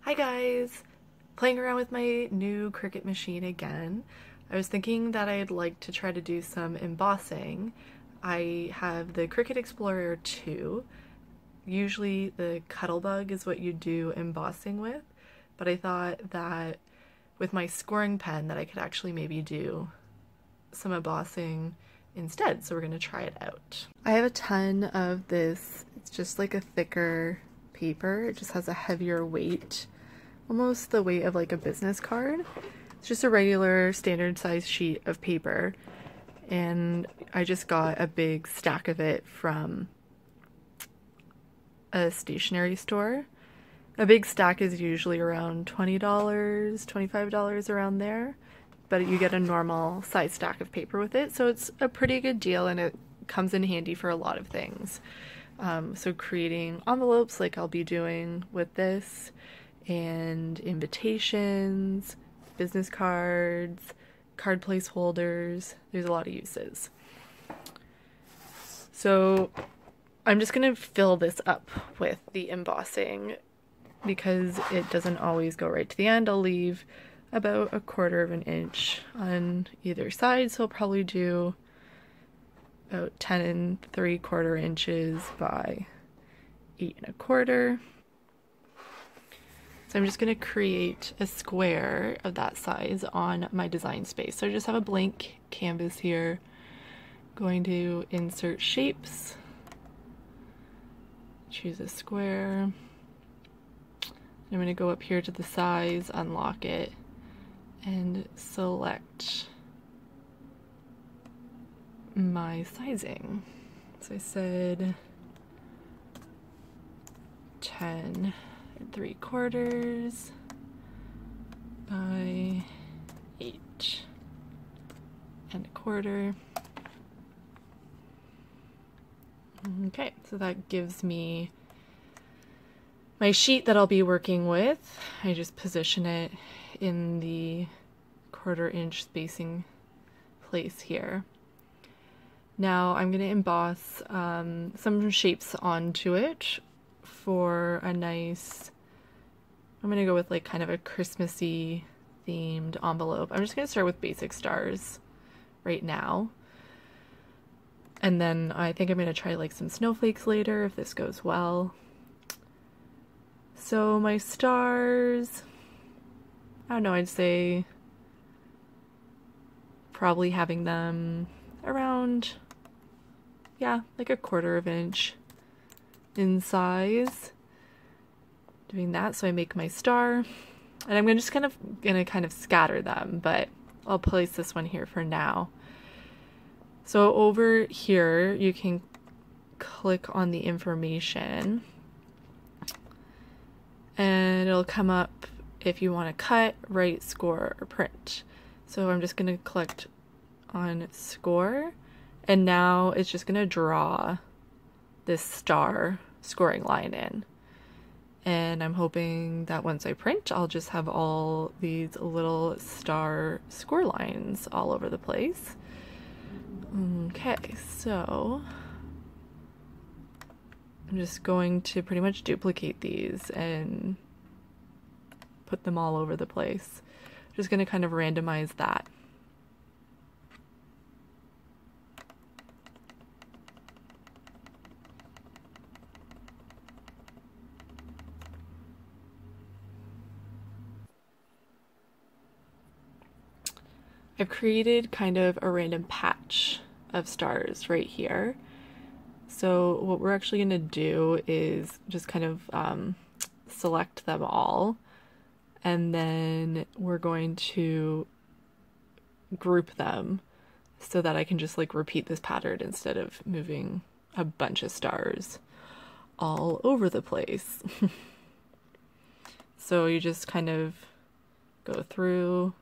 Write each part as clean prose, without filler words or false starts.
Hi guys! Playing around with my new Cricut machine again. I was thinking that I'd like to try to do some embossing. I have the Cricut Explorer 2. Usually the Cuttlebug is what you do embossing with, but I thought that with my scoring pen that I could actually maybe do some embossing instead, so we're going to try it out. I have a ton of this. It's just like a thicker paper. It just has a heavier weight, almost the weight of like a business card. It's just a regular standard size sheet of paper, and I just got a big stack of it from a stationery store. A big stack is usually around $20, $25 around there, but you get a normal size stack of paper with it, so it's a pretty good deal and it comes in handy for a lot of things. So creating envelopes like I'll be doing with this, and invitations, business cards, card placeholders. There's a lot of uses. So I'm just going to fill this up with the embossing because it doesn't always go right to the end. I'll leave about 1/4 of an inch on either side, so I'll probably do about 10 3/4 inches by 8 1/4. So I'm just going to create a square of that size on my design space. So I just have a blank canvas here. Going to insert shapes, choose a square. I'm going to go up here to the size, unlock it, and select my sizing. So I said 10 3/4 by 8 1/4. Okay, so that gives me my sheet that I'll be working with. I just position it in the 1/4 inch spacing place here. Now I'm going to emboss some shapes onto it for a nice, I'm going to go with like kind of a Christmassy themed envelope. I'm just going to start with basic stars right now. And then I think I'm going to try like some snowflakes later if this goes well. So my stars, I don't know, I'd say probably having them around, yeah, like 1/4 of an inch in size. Doing that, so I make my star, and I'm just gonna kind of scatter them, but I'll place this one here for now. So over here you can click on the information and it'll come up if you want to cut, write, score, or print. So I'm just going to click on score, and now it's just going to draw this star scoring line in. And I'm hoping that once I print, I'll just have all these little star score lines all over the place. Okay, so I'm just going to pretty much duplicate these and put them all over the place. Just going to kind of randomize that. I've created kind of a random patch of stars right here. So what we're actually going to do is just kind of select them all, and then we're going to group them so that I can just like repeat this pattern instead of moving a bunch of stars all over the place. So you just kind of go through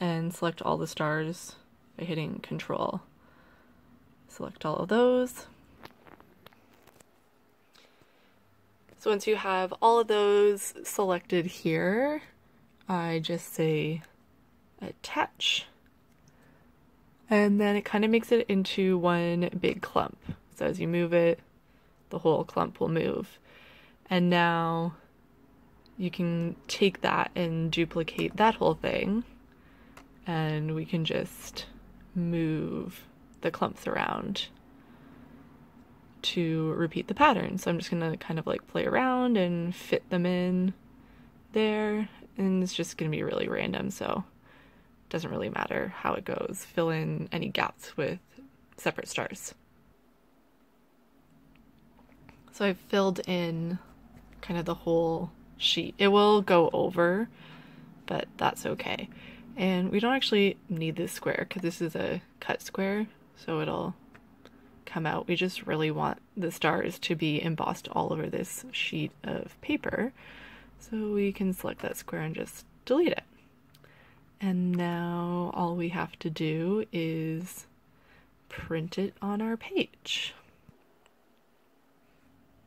and select all the stars by hitting Control. Select all of those. So once you have all of those selected here, I just say attach. And then it kind of makes it into one big clump. So as you move it, the whole clump will move. And now you can take that and duplicate that whole thing, and we can just move the clumps around to repeat the pattern. So I'm just gonna kind of like play around and fit them in there, and it's just gonna be really random, so it doesn't really matter how it goes. Fill in any gaps with separate stars. So I've filled in kind of the whole sheet. It will go over, but that's okay. And we don't actually need this square because this is a cut square, so it'll come out. We just really want the stars to be embossed all over this sheet of paper, so we can select that square and just delete it. And now all we have to do is print it on our page.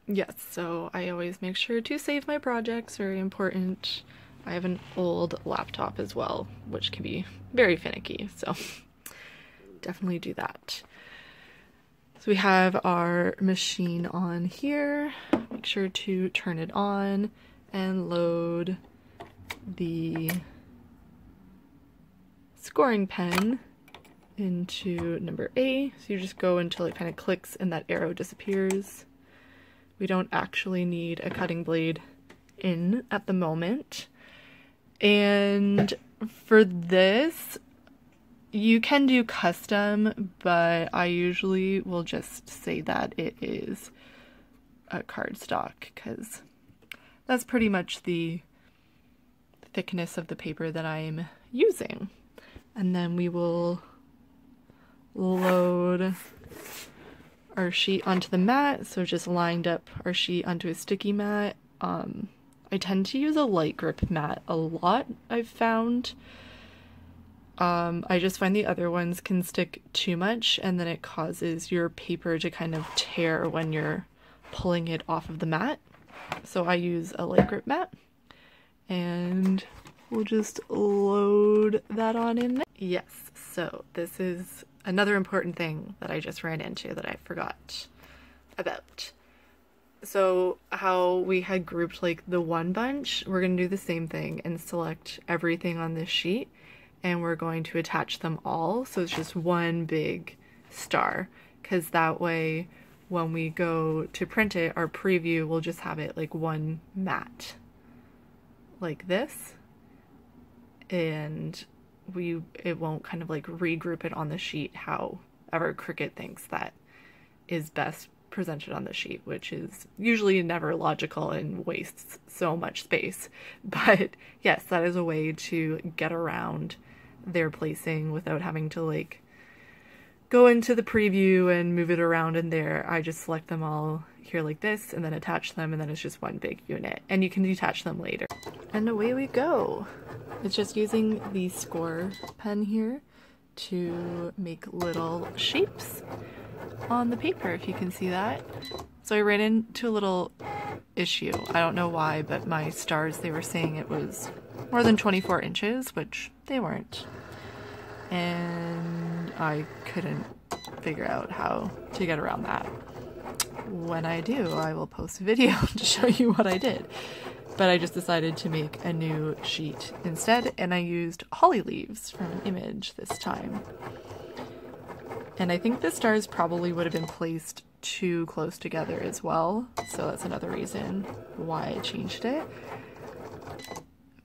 Yes, so I always make sure to save my projects, very important. I have an old laptop as well, which can be very finicky, so definitely do that. So we have our machine on here. Make sure to turn it on and load the scoring pen into number A. So you just go until it kind of clicks and that arrow disappears. We don't actually need a cutting blade in at the moment. And for this, you can do custom, but I usually will just say that it is a cardstock because that's pretty much the thickness of the paper that I'm using. And then we will load our sheet onto the mat. So just lined up our sheet onto a sticky mat. I tend to use a light grip mat a lot, I've found. I just find the other ones can stick too much and then it causes your paper to kind of tear when you're pulling it off of the mat. So I use a light grip mat, and we'll just load that on in there. Yes, so this is another important thing that I just ran into that I forgot about. So how we had grouped like the one bunch, we're going to do the same thing and select everything on this sheet, and we're going to attach them all so it's just one big star, because that way when we go to print it, our preview will just have it like one mat like this, and it won't kind of like regroup it on the sheet however Cricut thinks that is best presented on the sheet, which is usually never logical and wastes so much space. But yes, that is a way to get around their placing without having to like go into the preview and move it around in there. I just select them all here like this and then attach them, and then it's just one big unit, and you can detach them later. And away we go. It's just using the score pen here to make little shapes on the paper, if you can see that. So I ran into a little issue. I don't know why, but my stars, they were saying it was more than 24 inches, which they weren't. And I couldn't figure out how to get around that. When I do, I will post a video to show you what I did. But I just decided to make a new sheet instead, and I used holly leaves from an image this time. And I think the stars probably would have been placed too close together as well, so that's another reason why I changed it.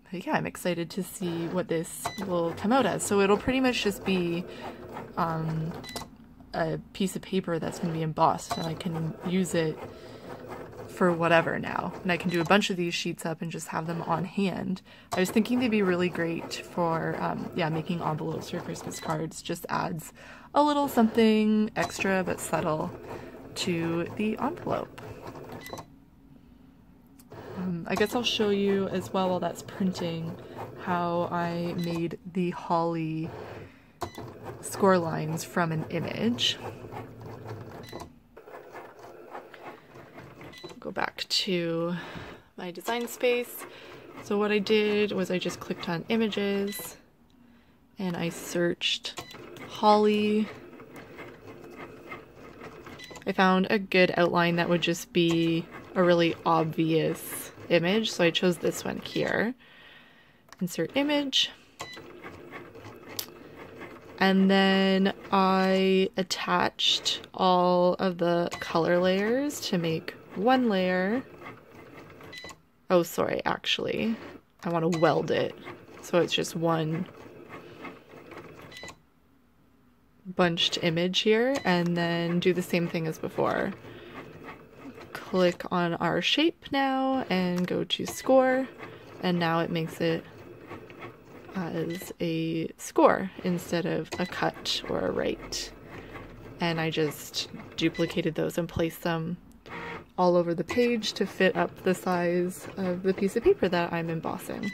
But yeah, I'm excited to see what this will come out as. So it'll pretty much just be a piece of paper that's going to be embossed, and I can use it for whatever now. And I can do a bunch of these sheets up and just have them on hand. I was thinking they'd be really great for yeah, making envelopes for Christmas cards. Just adds a little something extra but subtle to the envelope. I guess I'll show you as well while that's printing how I made the holly score lines from an image. Go back to my design space. So what I did was I just clicked on images and I searched holly. I found a good outline that would just be a really obvious image, so I chose this one here. Insert image. And then I attached all of the color layers to make one layer. Oh, sorry, actually, I want to weld it. So it's just one bunched image here, and then do the same thing as before. Click on our shape now and go to score, and now it makes it as a score instead of a cut or a write. And I just duplicated those and placed them all over the page to fit up the size of the piece of paper that I'm embossing.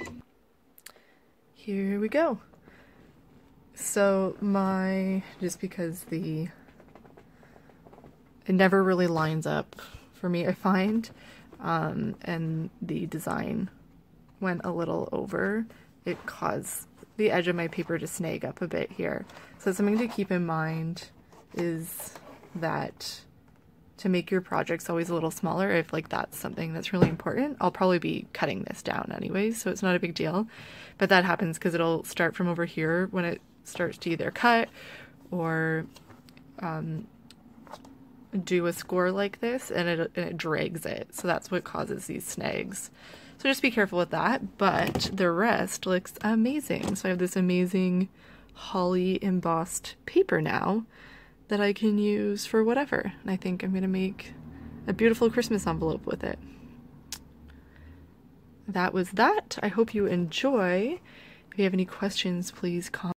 Here we go. So just because it never really lines up for me, I find, and the design went a little over, it caused the edge of my paper to snag up a bit here. So something to keep in mind is that to make your projects always a little smaller, if like that's something that's really important, I'll probably be cutting this down anyways, so it's not a big deal. But that happens because it'll start from over here when it starts to either cut or do a score like this, and it drags it. So that's what causes these snags. So just be careful with that, but the rest looks amazing. So I have this amazing holly embossed paper now that I can use for whatever. And I think I'm going to make a beautiful Christmas envelope with it. That was that. I hope you enjoy. If you have any questions, please comment.